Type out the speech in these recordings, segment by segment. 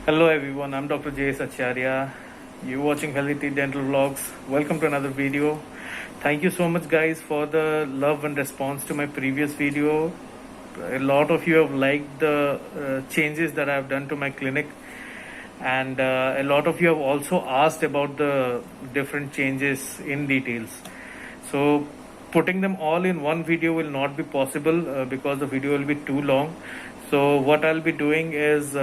Hello everyone, I'm Dr. J. Acharya. You're watching Healthy Teeth Dental Vlogs. Welcome to another video. Thank you so much guys for the love and response to my previous video. A lot of you have liked the changes that I've done to my clinic, and a lot of you have also asked about the different changes in details. So putting them all in one video will not be possible because the video will be too long. So what I'll be doing is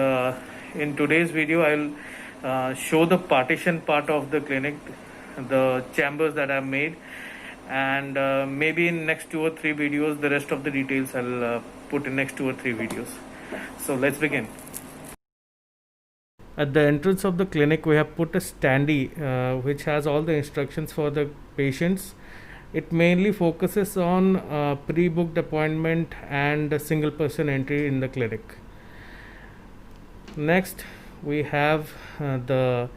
in today's video I'll show the partition part of the clinic, the chambers that I've made, and maybe in next 2 or 3 videos the rest of the details I'll put in next 2 or 3 videos. So let's begin. At the entrance of the clinic we have put a standee which has all the instructions for the patients. It mainly focuses on pre-booked appointment and a single person entry in the clinic. Next we have the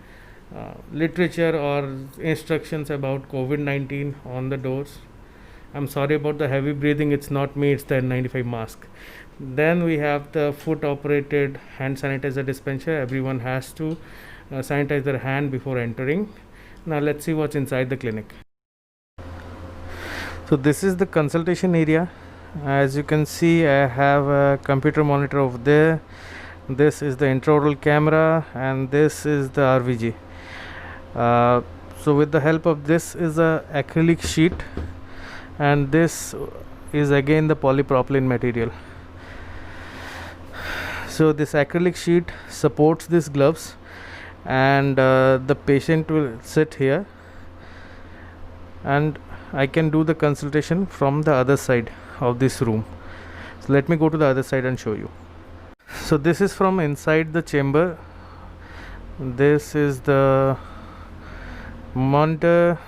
literature or instructions about COVID-19 on the doors. I'm sorry about the heavy breathing, it's not me, it's the N95 mask. Then we have the foot operated hand sanitizer dispenser. Everyone has to sanitize their hand before entering. Now let's see what's inside the clinic. So this is the consultation area. As you can see, I have a computer monitor over there. This is the intraoral camera and this is the RVG. So with the help of this is a acrylic sheet, and this is again the polypropylene material. So this acrylic sheet supports these gloves, and the patient will sit here and I can do the consultation from the other side of this room. So let me go to the other side and show you. So this is from inside the chamber. This is the monitor.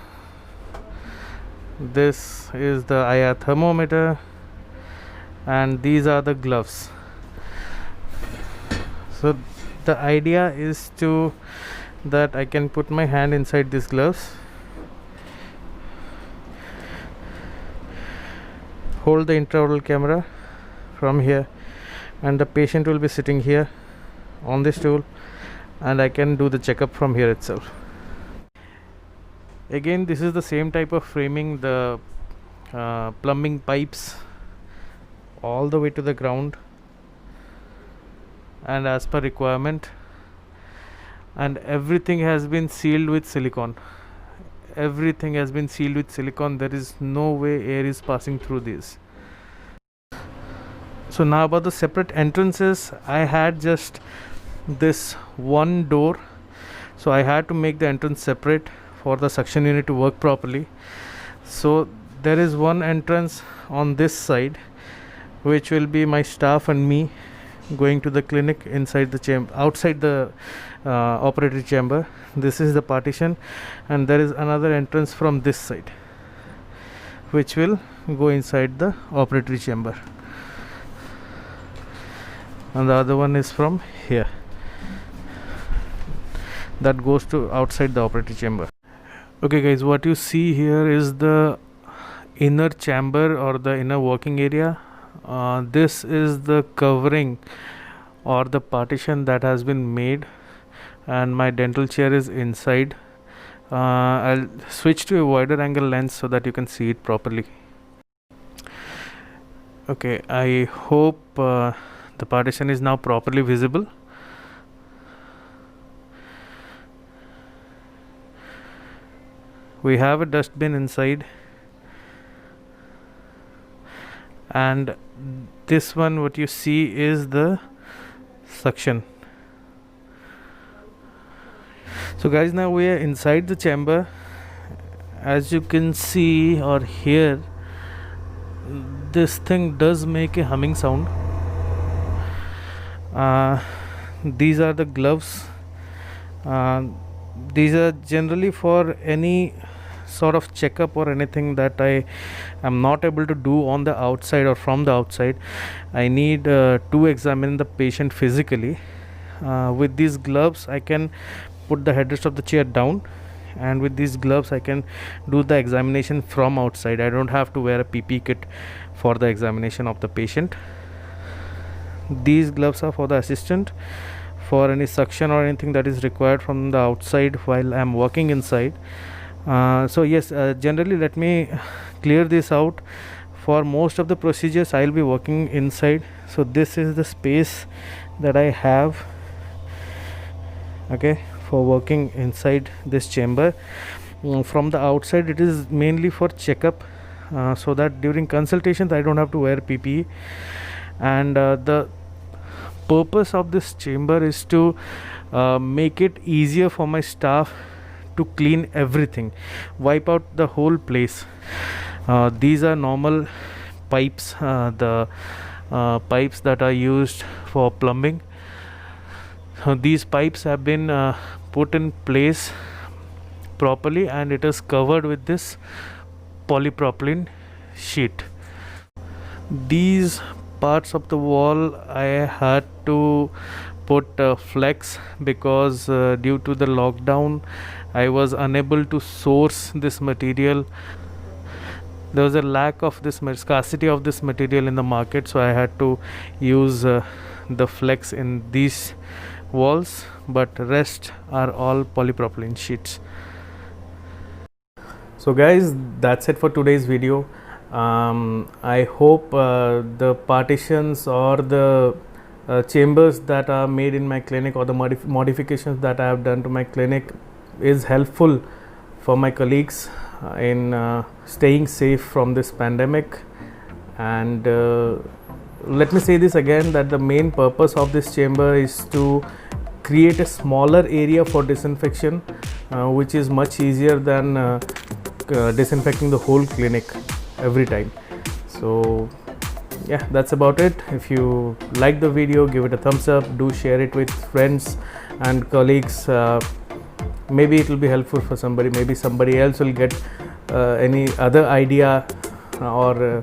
This is the IR thermometer, and these are the gloves. So the idea is that I can put my hand inside these gloves, hold the intraoral camera from here, and the patient will be sitting here on this stool, and I can do the checkup from here itself. Again, this is the same type of framing, the plumbing pipes all the way to the ground and as per requirement, and everything has been sealed with silicone. Everything has been sealed with silicone. There is no way air is passing through this. So now about the separate entrances, I had just this one door, so I had to make the entrance separate for the suction unit to work properly. So there is one entrance on this side which will be my staff and me going to the clinic inside the chamber, outside the operatory chamber. This is the partition, and there is another entrance from this side which will go inside the operatory chamber, and the other one is from here that goes to outside the operatory chamber. Okay guys, what you see here is the inner chamber or the inner working area. This is the covering or the partition that has been made, and my dental chair is inside. I'll switch to a wider angle lens so that you can see it properly. Okay, I hope the partition is now properly visible. We have a dustbin inside, and this one what you see is the suction. So guys, now we are inside the chamber. As you can see or hear, this thing does make a humming sound. These are the gloves. These are generally for any sort of checkup or anything that I am not able to do on the outside or from the outside. I need to examine the patient physically. With these gloves I can put the headrest of the chair down, and with these gloves I can do the examination from outside. I don't have to wear a PP kit for the examination of the patient. These gloves are for the assistant. for any suction or anything that is required from the outside while I'm working inside. So yes, generally let me clear this out. For most of the procedures I'll be working inside. So this is the space that I have, okay, for working inside this chamber. From the outside it is mainly for checkup, so that during consultations I don't have to wear PPE. And the purpose of this chamber is to make it easier for my staff to clean everything, wipe out the whole place. These are normal pipes, the pipes that are used for plumbing. These pipes have been put in place properly, and it is covered with this polypropylene sheet. These parts of the wall I had to put flex because due to the lockdown I was unable to source this material. There was a lack of this scarcity of this material in the market, so I had to use the flex in these walls, but rest are all polypropylene sheets. So guys, that's it for today's video. I hope the partitions or the chambers that are made in my clinic, or the modifications that I have done to my clinic, is helpful for my colleagues in staying safe from this pandemic. And let me say this again, that the main purpose of this chamber is to create a smaller area for disinfection, which is much easier than disinfecting the whole clinic every time. So yeah, that's about it. If you like the video, give it a thumbs up, do share it with friends and colleagues. Maybe it will be helpful for somebody, maybe somebody else will get any other idea or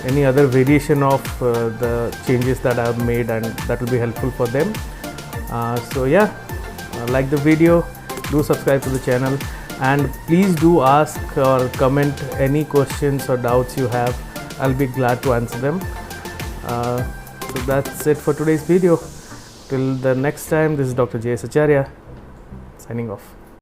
any other variation of the changes that I have made, and that will be helpful for them. So yeah, like the video, do subscribe to the channel, and please do ask or comment any questions or doubts you have. I'll be glad to answer them. So that's it for today's video. Till the next time, this is Dr. J.S. Acharya signing off.